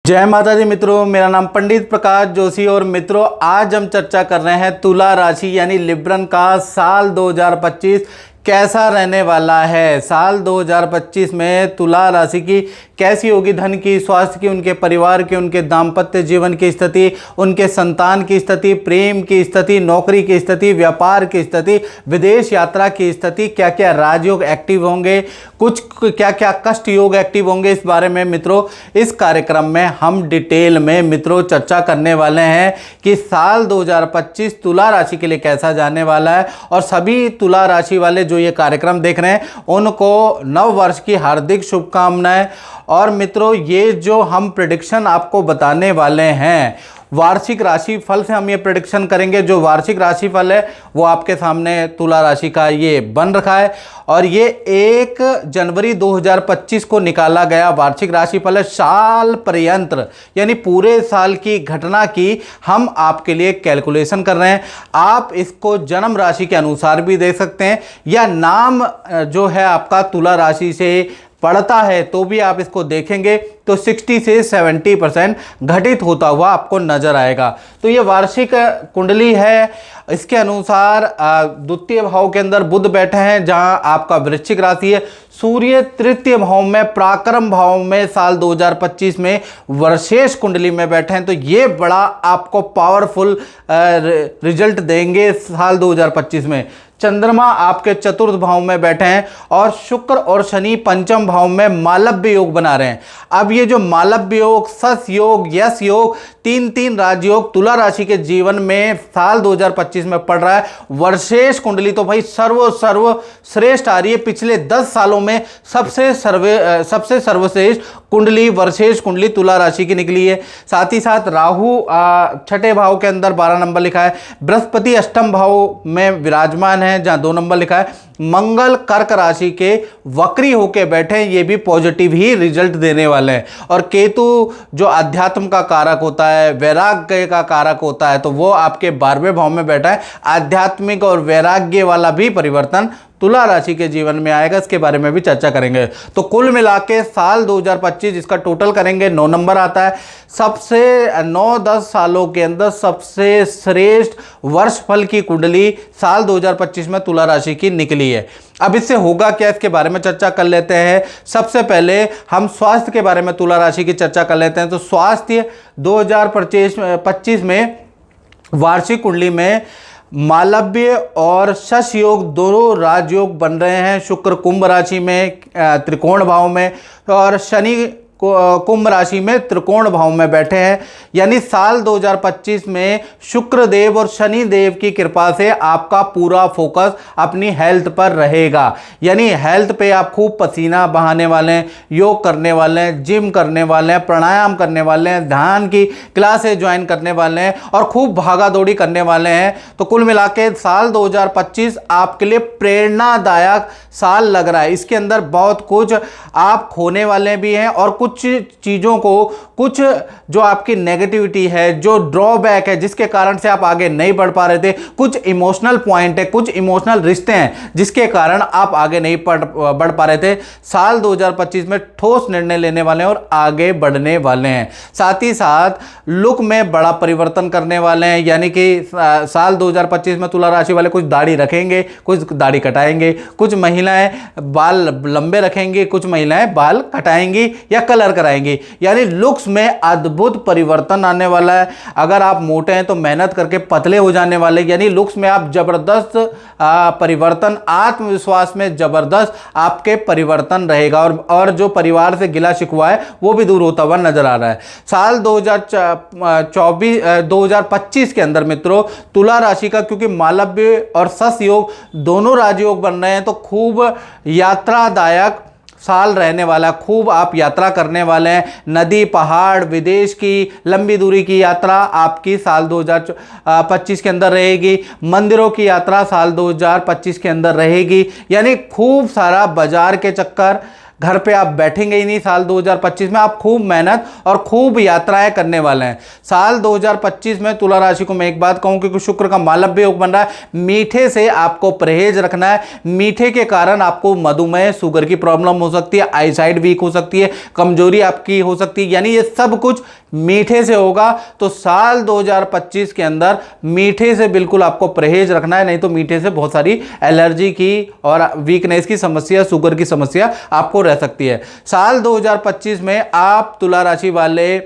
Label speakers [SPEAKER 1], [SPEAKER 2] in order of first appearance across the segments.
[SPEAKER 1] जय माता दी मित्रों, मेरा नाम पंडित प्रकाश जोशी और मित्रों आज हम चर्चा कर रहे हैं तुला राशि यानी लिब्रन का साल 2025 कैसा रहने वाला है। साल 2025 में तुला राशि की कैसी होगी, धन की, स्वास्थ्य की, उनके परिवार की, उनके दाम्पत्य जीवन की स्थिति, उनके संतान की स्थिति, प्रेम की स्थिति, नौकरी की स्थिति, व्यापार की स्थिति, विदेश यात्रा की स्थिति, क्या क्या राजयोग एक्टिव होंगे, कुछ क्या क्या कष्ट योग एक्टिव होंगे, इस बारे में मित्रों इस कार्यक्रम में हम डिटेल में मित्रों चर्चा करने वाले हैं कि साल 2025 तुला राशि के लिए कैसा जाने वाला है। और सभी तुला राशि वाले जो ये कार्यक्रम देख रहे हैं उनको नव वर्ष की हार्दिक शुभकामनाएं। और मित्रों ये जो हम प्रेडिक्शन आपको बताने वाले हैं, वार्षिक राशि फल से हम ये प्रेडिक्शन करेंगे। जो वार्षिक राशि फल है वो आपके सामने तुला राशि का ये बन रखा है और ये 1 जनवरी 2025 को निकाला गया वार्षिक राशि फल है। साल पर्यंत यानी पूरे साल की घटना की हम आपके लिए कैलकुलेशन कर रहे हैं। आप इसको जन्म राशि के अनुसार भी देख सकते हैं या नाम जो है आपका तुला राशि से पड़ता है तो भी आप इसको देखेंगे तो 60 से 70% घटित होता हुआ आपको नजर आएगा। तो ये वार्षिक कुंडली है। इसके अनुसार द्वितीय भाव के अंदर बुध बैठे हैं जहां आपका वृश्चिक राशि है। सूर्य तृतीय भाव में पराक्रम भाव में साल 2025 में वर्षेश कुंडली में बैठे हैं। तो ये बड़ा आपको पावरफुल रिजल्ट देंगे साल 2025 में। चंद्रमा आपके चतुर्थ भाव में बैठे हैं और शुक्र और शनि पंचम भाव में मालव्य योग बना रहे हैं। अब ये जो मालव्य योग, सस योग, यश योग, तीन राजयोग तुला राशि के जीवन में साल 2025 में पड़ रहा है। वर्षेश कुंडली तो भाई सर्व श्रेष्ठ आ रही है। पिछले 10 सालों में सबसे सर्वश्रेष्ठ कुंडली वर्षेश कुंडली तुला राशि की निकली है। साथ ही साथ राहु छठे भाव के अंदर 12 नंबर लिखा है। बृहस्पति अष्टम भाव में विराजमान है जहां 2 नंबर लिखा है। मंगल कर्क राशि के वक्री होके बैठे हैं, ये भी पॉजिटिव ही रिजल्ट देने वाले हैं। और केतु जो अध्यात्म का कारक होता है, वैराग्य का कारक होता है, तो वो आपके 12वें भाव में बैठा है। आध्यात्मिक और वैराग्य वाला भी परिवर्तन तुला राशि के जीवन में आएगा, इसके बारे में भी चर्चा करेंगे। तो कुल मिला के साल 2025 इसका टोटल करेंगे 9 नंबर आता है। सबसे 9-10 सालों के अंदर सबसे श्रेष्ठ वर्ष फल की कुंडली साल 2025 में तुला राशि की निकली है। अब इससे होगा क्या, इसके बारे में चर्चा कर लेते हैं। सबसे पहले हम स्वास्थ्य के बारे में तुला राशि की चर्चा कर लेते हैं। तो स्वास्थ्य 2025 में वार्षिक कुंडली में मालव्य और शश योग दोनों राजयोग बन रहे हैं। शुक्र कुंभ राशि में त्रिकोण भाव में और शनि कुंभ राशि में त्रिकोण भाव में बैठे हैं। यानी साल 2025 में शुक्र देव और शनि देव की कृपा से आपका पूरा फोकस अपनी हेल्थ पर रहेगा। यानी हेल्थ पे आप खूब पसीना बहाने वाले हैं, योग करने वाले हैं, जिम करने वाले हैं, प्राणायाम करने वाले हैं, ध्यान की क्लासेस ज्वाइन करने वाले हैं और खूब भागा दौड़ी करने वाले हैं। तो कुल मिला के साल 2025 आपके लिए प्रेरणादायक साल लग रहा है। इसके अंदर बहुत कुछ आप खोने वाले भी हैं और कुछ चीजों को, कुछ जो आपकी नेगेटिविटी है, जो ड्रॉबैक है, जिसके कारण से आप आगे नहीं बढ़ पा रहे थे, कुछ इमोशनल पॉइंट है, कुछ इमोशनल रिश्ते हैं जिसके कारण आप आगे नहीं बढ़ पा रहे थे। साल 2025 में ठोस निर्णय लेने वाले हैं और आगे बढ़ने वाले हैं। साथ ही साथ लुक में बड़ा परिवर्तन करने वाले हैं। यानी कि साल 2025 में तुला राशि वाले कुछ दाढ़ी रखेंगे, कुछ दाढ़ी कटाएंगे, कुछ महिलाएं बाल लंबे रखेंगी, कुछ महिलाएं बाल कटाएंगी या कलर कराएंगी। यानी लुक्स में अद्भुत परिवर्तन आने वाला है। अगर आप मोटे हैं तो मेहनत करके पतले हो जाने वाले। यानी लुक्स में आप जबरदस्त परिवर्तन, आत्मविश्वास में जबरदस्त आपके परिवर्तन रहेगा और जो परिवार से गिला शिकवा है वो भी दूर होता हुआ नजर आ रहा है। साल 2025 के अंदर मित्रों तुला राशि का, क्योंकि मालव्य और सस योग दोनों राजयोग बन रहे हैं, तो खूब यात्रादायक साल रहने वाला। खूब आप यात्रा करने वाले हैं। नदी, पहाड़, विदेश की लंबी दूरी की यात्रा आपकी साल 2025 के अंदर रहेगी। मंदिरों की यात्रा साल 2025 के अंदर रहेगी। यानी खूब सारा बाजार के चक्कर, घर पे आप बैठेंगे ही नहीं। साल 2025 में आप खूब मेहनत और खूब यात्राएं करने वाले हैं। साल 2025 में तुला राशि को मैं एक बात कहूं, क्योंकि शुक्र का मालव्य योग बन रहा है, मीठे से आपको परहेज रखना है। मीठे के कारण आपको मधुमेह, शुगर की प्रॉब्लम हो सकती है, आईसाइट वीक हो सकती है, कमजोरी आपकी हो सकती है, यानी ये सब कुछ मीठे से होगा। तो साल 2025 के अंदर मीठे से बिल्कुल आपको परहेज रखना है, नहीं तो मीठे से बहुत सारी एलर्जी की और वीकनेस की समस्या, शुगर की समस्या आपको रह सकती है। साल 2025 में आप तुला राशि वाले,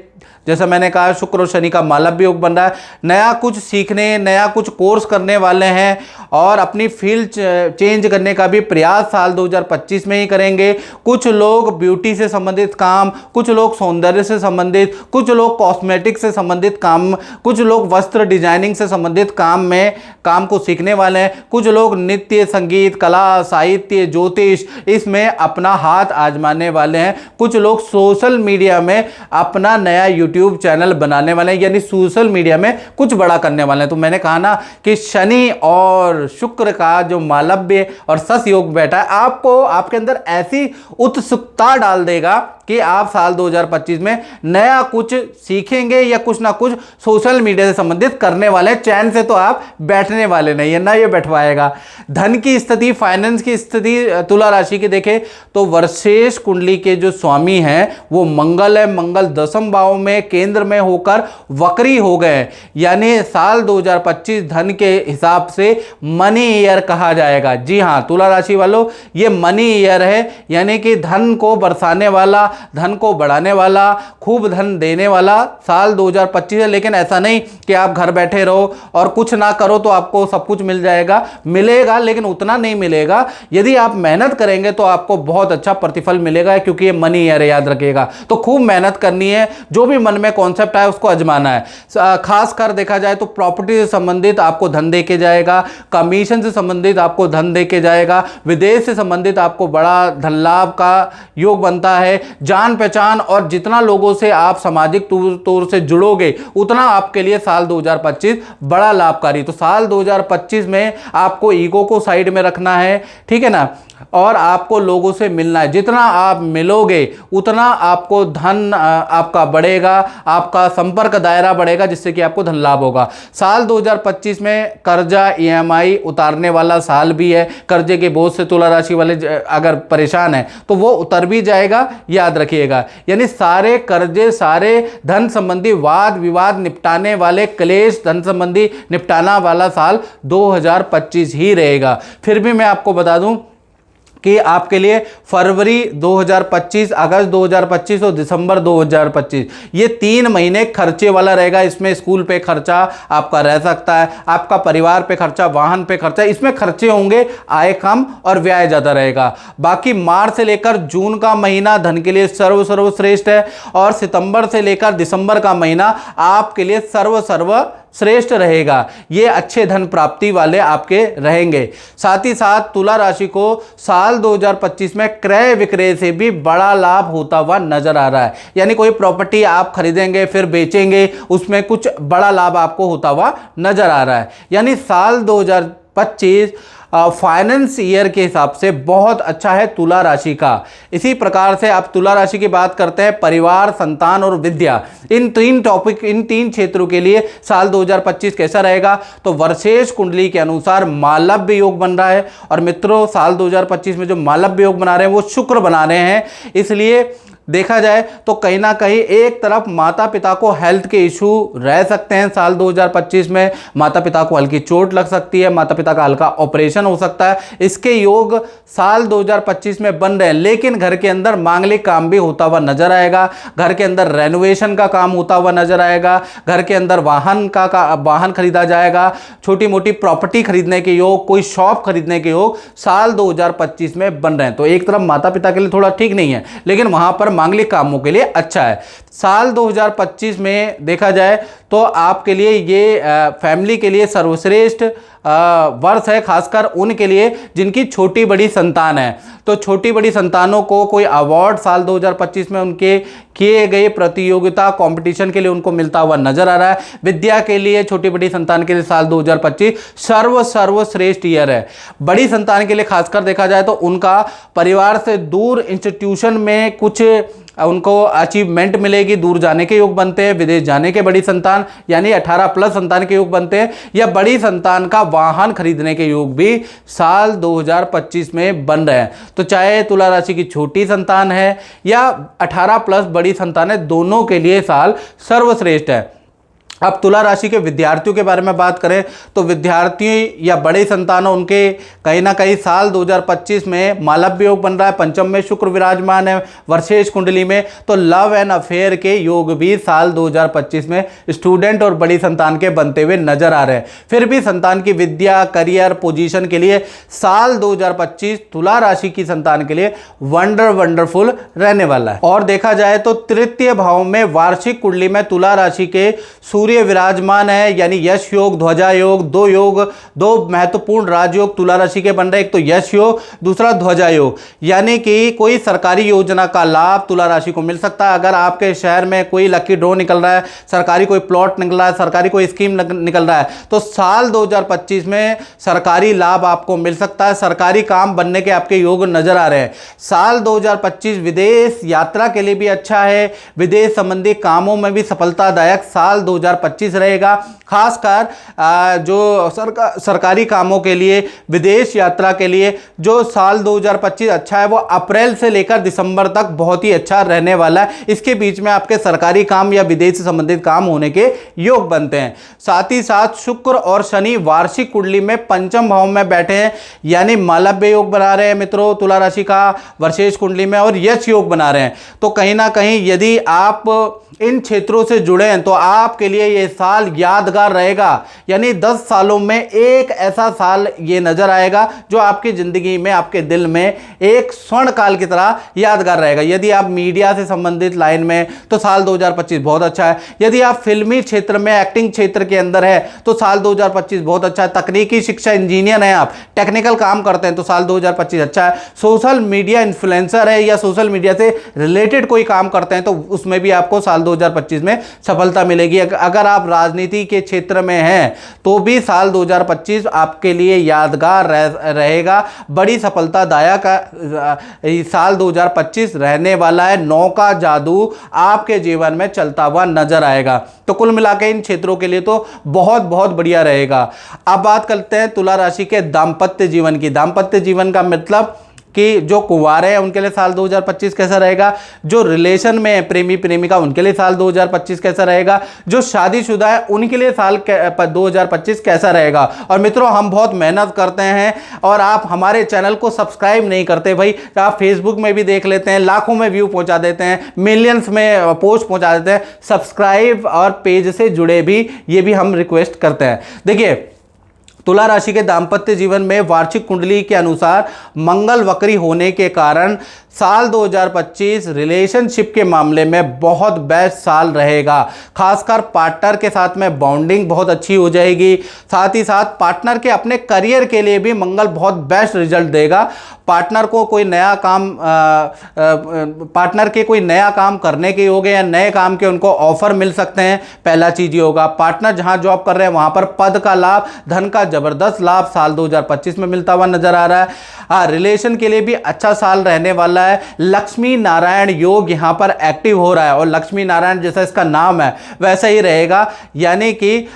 [SPEAKER 1] जैसा मैंने कहा, शुक्र और शनि का मालव्य योग बन रहा है, नया कुछ सीखने, नया कुछ कोर्स करने वाले हैं और अपनी फील्ड चेंज करने का भी प्रयास साल 2025 में ही करेंगे। कुछ लोग ब्यूटी से संबंधित काम, कुछ लोग सौंदर्य से संबंधित, कुछ लोग कॉस्मेटिक से संबंधित काम, कुछ लोग वस्त्र डिजाइनिंग से संबंधित काम को सीखने वाले हैं। कुछ लोग नृत्य, संगीत, कला, साहित्य, ज्योतिष, इसमें अपना हाथ आजमाने वाले हैं। कुछ लोग सोशल मीडिया में अपना नया यूट्यूब चैनल बनाने वाले हैं, यानी सोशल मीडिया में कुछ बड़ा करने वाले हैं। तो मैंने कहा ना कि शनि और शुक्र का जो मालव्य और सस योग बैठा है, आपको आपके अंदर ऐसी उत्सुकता डाल देगा कि आप साल 2025 में नया कुछ सीखेंगे या कुछ ना कुछ सोशल मीडिया से संबंधित करने वाले हैं। चैन से तो आप बैठने वाले नहीं है ना, ये बैठवाएगा। धन की स्थिति, फाइनेंस की स्थिति तुला राशि की देखें तो वर्षेश कुंडली के जो स्वामी हैं वो मंगल है। मंगल दसम भाव में केंद्र में होकर वक्री हो गए, यानी साल 2025 धन के हिसाब से मनी ईयर कहा जाएगा। जी हां तुला राशि वालों, ये मनी ईयर है, यानी कि धन को बरसाने वाला, धन को बढ़ाने वाला, खूब धन देने वाला साल 2025 है। लेकिन ऐसा नहीं कि आप घर बैठे रहो और कुछ ना करो तो आपको सब कुछ मिल जाएगा। मिलेगा, लेकिन उतना नहीं मिलेगा। यदि आप मेहनत करेंगे तो आपको बहुत अच्छा प्रतिफल मिलेगा, क्योंकि ये मनी ईयर है, याद रखिएगा। तो खूब मेहनत करनी है, जो भी मन में कॉन्सेप्ट आए उसको आजमाना है। खासकर देखा जाए तो प्रॉपर्टी से संबंधित आपको धन देके जाएगा, कमीशन से संबंधित आपको धन देके जाएगा, विदेश से संबंधित आपको बड़ा धन लाभ का योग बनता है। जान पहचान और जितना लोगों से आप सामाजिक तौर से जुड़ोगे उतना आपके लिए साल 2025 बड़ा लाभकारी। तो साल 2025 में आपको ईगो को साइड में रखना है, ठीक है ना, और आपको लोगों से मिलना है। जितना आप मिलोगे उतना आपको धन आपका बढ़ेगा, आपका संपर्क दायरा बढ़ेगा, जिससे कि आपको धन लाभ होगा। साल 2025 में कर्जा, ईएमआई उतारने वाला साल भी है। कर्जे के बोझ से तुला राशि वाले अगर परेशान है तो वो उतर भी जाएगा, याद रखिएगा। यानी सारे कर्जे, सारे धन संबंधी वाद विवाद निपटाने वाले, क्लेश धन संबंधी निपटाना वाला साल 2025 ही रहेगा। फिर भी मैं आपको बता दूं कि आपके लिए फरवरी 2025, अगस्त 2025 और दिसंबर 2025 ये 3 महीने खर्चे वाला रहेगा। इसमें स्कूल पे खर्चा आपका रह सकता है, आपका परिवार पे खर्चा, वाहन पे खर्चा, इसमें खर्चे होंगे, आय कम और व्यय ज़्यादा रहेगा। बाकी मार्च से लेकर जून का महीना धन के लिए सर्वश्रेष्ठ है, और सितंबर से लेकर दिसंबर का महीना आपके लिए श्रेष्ठ रहेगा। ये अच्छे धन प्राप्ति वाले आपके रहेंगे। साथ ही साथ तुला राशि को साल 2025 में क्रय विक्रय से भी बड़ा लाभ होता हुआ नजर आ रहा है। यानी कोई प्रॉपर्टी आप खरीदेंगे फिर बेचेंगे, उसमें कुछ बड़ा लाभ आपको होता हुआ नजर आ रहा है। यानी साल 2025 फाइनेंस ईयर के हिसाब से बहुत अच्छा है तुला राशि का। इसी प्रकार से आप तुला राशि की बात करते हैं, परिवार, संतान और विद्या, इन 3 क्षेत्रों के लिए साल 2025 कैसा रहेगा। तो वर्षेश कुंडली के अनुसार मालव्य योग बन रहा है, और मित्रों साल 2025 में जो मालव्य योग बना रहे हैं वो शुक्र बना रहे हैं। इसलिए देखा जाए तो कहीं ना कहीं एक तरफ माता पिता को हेल्थ के इशू रह सकते हैं। साल 2025 में माता पिता को हल्की चोट लग सकती है, माता पिता का हल्का ऑपरेशन हो सकता है। इसके योग साल 2025 में बन रहे हैं। लेकिन घर के अंदर मांगलिक काम भी होता हुआ नजर आएगा, घर के अंदर रेनोवेशन का काम होता हुआ नजर आएगा, घर के अंदर वाहन खरीदा जाएगा, छोटी मोटी प्रॉपर्टी खरीदने के योग, कोई शॉप खरीदने के योग साल 2025 में बन रहे हैं। तो एक तरफ माता पिता के लिए थोड़ा ठीक नहीं है, लेकिन वहां पर मांगलिक कामों के लिए अच्छा है। साल 2025 में देखा जाए तो आपके लिए ये फैमिली के लिए सर्वश्रेष्ठ वर्ष है, खासकर उनके लिए जिनकी छोटी बड़ी संतान है। तो छोटी बड़ी संतानों को कोई अवार्ड साल 2025 में उनके किए गए प्रतियोगिता कंपटीशन के लिए उनको मिलता हुआ नजर आ रहा है। विद्या के लिए छोटी बड़ी संतान के लिए साल 2025 सर्वश्रेष्ठ ईयर है। बड़ी संतान के लिए खासकर देखा जाए तो उनका परिवार से दूर इंस्टीट्यूशन में कुछ उनको अचीवमेंट मिलेगी, दूर जाने के योग बनते हैं, विदेश जाने के बड़ी संतान यानी 18+ संतान के योग बनते हैं, या बड़ी संतान का वाहन खरीदने के योग भी साल 2025 में बन रहे हैं। तो चाहे तुला राशि की छोटी संतान है या 18+ बड़ी संतान है, दोनों के लिए साल सर्वश्रेष्ठ है। अब तुला राशि के विद्यार्थियों के बारे में बात करें तो विद्यार्थी या बड़े संतानों उनके कहीं ना कहीं साल 2025 में मालव्य योग बन रहा है, पंचम में शुक्र विराजमान है वर्षेश कुंडली में, तो लव एंड अफेयर के योग भी साल 2025 में स्टूडेंट और बड़ी संतान के बनते हुए नजर आ रहे हैं। फिर भी संतान की विद्या करियर पोजीशन के लिए साल 2025 तुला राशि की संतान के लिए वंडरफुल रहने वाला है। और देखा जाए तो तृतीय भाव में वार्षिक कुंडली में तुला राशि के सूर्य विराजमान है, यानी यश योग ध्वजा योग, दो महत्वपूर्ण राजयोग तुला राशि के बन रहे, एक तो यश योग दूसरा ध्वजा योग, यानी कि कोई सरकारी योजना का लाभ तुला राशि को मिल सकता है। अगर आपके शहर में कोई लकी ड्रॉ निकल रहा है, सरकारी कोई प्लॉट निकल रहा है, सरकारी कोई स्कीम निकल रहा है, तो साल 2025 में सरकारी लाभ आपको मिल सकता है, सरकारी काम बनने के आपके योग नजर आ रहे हैं। साल 2025 विदेश यात्रा के लिए भी अच्छा है, विदेश संबंधी कामों में भी सफलतादायक साल 2025 रहेगा। खासकर जो सरकारी कामों के लिए, विदेश यात्रा के लिए जो साल 2025 अच्छा है, वो अप्रैल से लेकर दिसंबर तक बहुत ही अच्छा रहने वाला है। इसके बीच में आपके सरकारी काम या विदेश से संबंधित काम होने के योग बनते हैं। साथ ही साथ शुक्र और शनि वार्षिक कुंडली में पंचम भाव में बैठे हैं, यानी मालव्य योग बना रहे हैं मित्रों तुला राशि का वर्षेश कुंडली में, और यश योग बना रहे हैं। तो कहीं ना कहीं यदि आप इन क्षेत्रों से जुड़े हैं तो आपके लिए ये साल यादगार रहेगा, यानी 10 सालों में एक ऐसा साल ये नजर आएगा जो आपकी जिंदगी में, आपके दिल में एक स्वर्ण काल की तरह यादगार रहेगा। यदि आप मीडिया से संबंधित लाइन में तो साल 2025 बहुत अच्छा है, यदि आप फिल्मी क्षेत्र में, एक्टिंग क्षेत्र के अंदर है तो साल 2025 बहुत अच्छा है, तकनीकी शिक्षा इंजीनियर हैं आप, टेक्निकल काम करते हैं तो साल 2025 अच्छा है, सोशल मीडिया इन्फ्लुएंसर है या सोशल मीडिया से रिलेटेड कोई काम करते हैं तो उसमें भी आपको साल 2025 में सफलता मिलेगी। अगर आप राजनीति के क्षेत्र में हैं तो भी साल 2025 आपके लिए यादगार रहेगा, बड़ी सफलतादायक साल 2025 रहने वाला है। 9 का जादू आपके जीवन में चलता हुआ नजर आएगा। तो कुल मिलाकर इन क्षेत्रों के लिए तो बहुत बहुत बढ़िया रहेगा। अब बात करते हैं तुला राशि के दाम्पत्य जीवन की। दाम्पत्य जीवन का मतलब कि जो कुंवारे हैं उनके लिए साल 2025 कैसा रहेगा, जो रिलेशन में है प्रेमी प्रेमिका उनके लिए साल 2025 कैसा रहेगा, जो शादीशुदा है उनके लिए साल 2025 कैसा रहेगा। और मित्रों, हम बहुत मेहनत करते हैं और आप हमारे चैनल को सब्सक्राइब नहीं करते भाई। आप फेसबुक में भी देख लेते हैं, लाखों में व्यू पहुंचा देते हैं, मिलियंस में पोस्ट पहुंचा देते हैं, सब्सक्राइब और पेज से जुड़े भी, ये भी हम रिक्वेस्ट करते हैं। देखिए, तुला राशि के दाम्पत्य जीवन में वार्षिक कुंडली के अनुसार मंगल वक्री होने के कारण साल 2025 रिलेशनशिप के मामले में बहुत बेस्ट साल रहेगा। खासकर पार्टनर के साथ में बॉन्डिंग बहुत अच्छी हो जाएगी। साथ ही साथ पार्टनर के अपने करियर के लिए भी मंगल बहुत बेस्ट रिजल्ट देगा। पार्टनर को कोई नया काम पार्टनर के कोई नया काम करने के योग या नए काम के उनको ऑफर मिल सकते हैं। पहला चीज ये होगा। पार्टनर जहां जॉब कर रहे हैं वहां पर पद का लाभ, धन का जबरदस्त लाभ साल 2025 में मिलता हुआ नजर आ रहा है। हाँ, रिलेशन के लिए भी अच्छा साल रहने वाला है। लक्ष्मी नारायण योग यहां पर एक्टिव हो रहा है और लक्ष्मी नारायण जैसा इसका नाम है वैसा ही रहेगा, यानी कि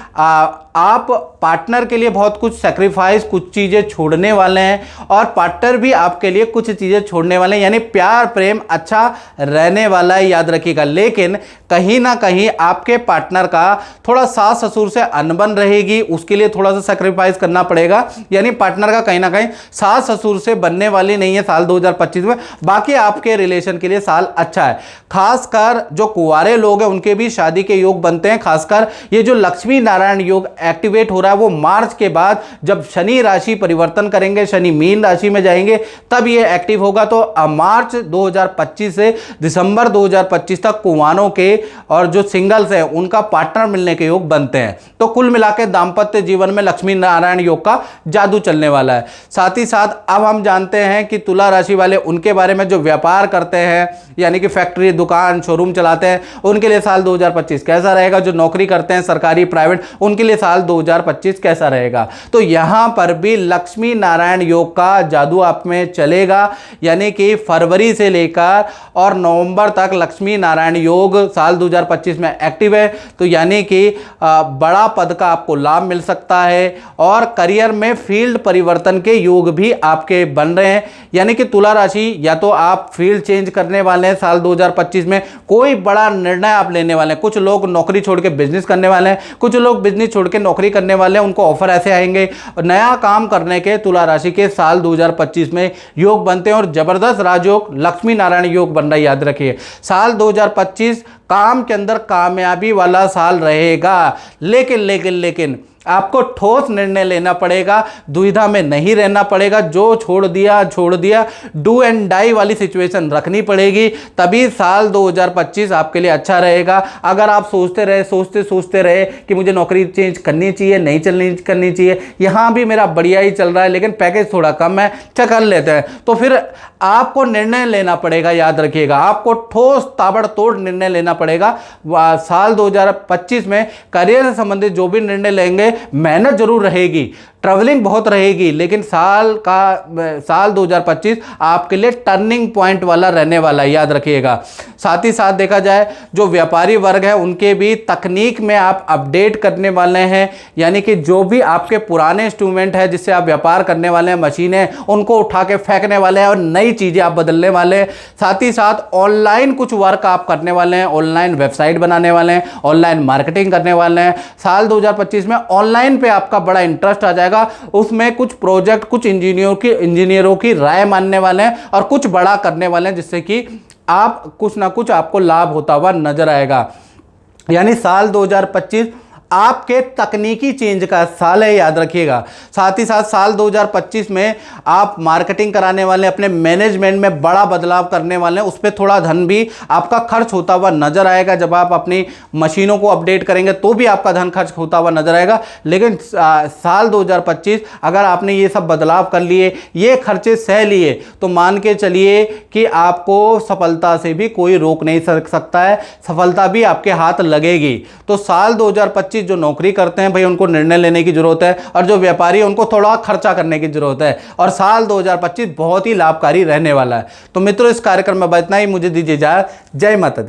[SPEAKER 1] आप पार्टनर के लिए बहुत कुछ सैक्रिफाइस, कुछ चीजें छोड़ने वाले हैं और पार्टनर भी आपके लिए कुछ चीजें छोड़ने वाले हैं, यानी प्यार प्रेम अच्छा रहने वाला है, याद रखिएगा। लेकिन कहीं ना कहीं आपके पार्टनर का थोड़ा सास ससुर से अनबन रहेगी, उसके लिए थोड़ा सा सैक्रिफाइस करना पड़ेगा, यानी पार्टनर का कहीं ना कहीं सास ससुर से बनने वाली नहीं है साल 2025 में। बाकी आपके रिलेशन के लिए साल अच्छा है। खासकर जो कुंवारे लोग हैं उनके भी शादी के योग बनते हैं। खासकर ये जो लक्ष्मी नारायण योग एक्टिवेट हो रहा है वो मार्च के बाद जब शनि राशि परिवर्तन करेंगे, शनि मीन राशि में जाएंगे, तब ये एक्टिव होगा। तो मार्च 2025 से दिसंबर 2025 तक कुंवारों के और जो सिंगल्स हैं उनका पार्टनर मिलने के योग बनते हैं। तो कुल मिलाकर दाम्पत्य जीवन में लक्ष्मी नारायण योग का जादू चलने वाला है। साथ ही साथ अब हम जानते हैं कि तुला राशि वाले उनके बारे में जो व्यापार करते हैं, यानी कि फैक्ट्री, दुकान, शोरूम चलाते हैं, उनके लिए साल 2025 कैसा रहेगा। जो नौकरी करते हैं सरकारी, प्राइवेट, उनके लिए साल 2025 कैसा रहेगा। तो यहां पर भी लक्ष्मी नारायण योग का जादू आप में चलेगा, यानी कि फरवरी से लेकर और नवंबर तक लक्ष्मी नारायण योग साल 2025 में एक्टिव है। तो यानी कि बड़ा पद का आपको लाभ मिल सकता है और करियर में फील्ड परिवर्तन के योग भी आपके बन रहे हैं। यानी कि तुला राशि, या तो आप फील्ड चेंज करने वाले हैं साल 2025 में, कोई बड़ा निर्णय आप लेने वाले हैं। कुछ लोग नौकरी छोड़ के बिजनेस करने वाले हैं, कुछ लोग बिजनेस छोड़ के नौकरी करने वाले हैं, उनको ऑफर ऐसे आएंगे। नया काम करने के तुला राशि के साल 2025 में योग बनते हैं और जबरदस्त राजयोग लक्ष्मी नारायण योग बन रहा है। याद रखिए, साल 2025 काम के अंदर कामयाबी वाला साल रहेगा, लेकिन आपको ठोस निर्णय लेना पड़ेगा, दुविधा में नहीं रहना पड़ेगा। जो छोड़ दिया, डू एंड डाई वाली सिचुएशन रखनी पड़ेगी, तभी साल 2025 आपके लिए अच्छा रहेगा। अगर आप सोचते रहे कि मुझे नौकरी चेंज करनी चाहिए, नहीं करनी चाहिए, यहाँ भी मेरा बढ़िया ही चल रहा है लेकिन पैकेज थोड़ा कम है, कर लेते हैं, तो फिर आपको निर्णय लेना पड़ेगा। याद रखिएगा, आपको ठोस ताबड़तोड़ निर्णय लेना पड़ेगा। साल 2025 में करियर से संबंधित जो भी निर्णय लेंगे, मेहनत जरूर रहेगी, ट्रैवलिंग बहुत रहेगी, लेकिन साल 2025 आपके लिए टर्निंग पॉइंट वाला रहने वाला है। याद रखिएगा। साथ ही साथ देखा जाए, जो व्यापारी वर्ग है उनके भी तकनीक में आप अपडेट करने वाले हैं, यानी कि जो भी आपके पुराने इंस्ट्रूमेंट है जिससे आप व्यापार करने वाले हैं, मशीनें, उनको उठा के फेंकने वाले हैं और नई चीजें आप बदलने वाले हैं। साथ ही साथ ऑनलाइन कुछ वर्क आप करने वाले हैं, ऑनलाइन वेबसाइट बनाने वाले हैं, ऑनलाइन मार्केटिंग करने वाले हैं। साल 2025 में ऑनलाइन पे आपका बड़ा इंटरेस्ट आ जाएगा, उसमें कुछ प्रोजेक्ट, कुछ इंजीनियरों की राय मानने वाले हैं और कुछ बड़ा करने वाले हैं, जिससे कि आप कुछ ना कुछ आपको लाभ होता हुआ नजर आएगा। यानी साल 2025 आपके तकनीकी चेंज का साल है। याद रखिएगा। साथ ही साथ साल 2025 में आप मार्केटिंग कराने वाले, अपने मैनेजमेंट में बड़ा बदलाव करने वाले हैं, उस पर थोड़ा धन भी आपका खर्च होता हुआ नजर आएगा। जब आप अपनी मशीनों को अपडेट करेंगे तो भी आपका धन खर्च होता हुआ नजर आएगा। लेकिन साल 2025 अगर आपने ये सब बदलाव कर लिए, ये खर्चे सह लिए, तो मान के चलिए कि आपको सफलता से भी कोई रोक नहीं सकता है, सफलता भी आपके हाथ लगेगी। तो साल 2025 जो नौकरी करते हैं भाई, उनको निर्णय लेने की जरूरत है, और जो व्यापारी है उनको थोड़ा खर्चा करने की जरूरत है। और साल 2025 बहुत ही लाभकारी रहने वाला है। तो मित्रों, इस कार्यक्रम में इतना ही। मुझे दीजिए इजाजत। जय माता दी।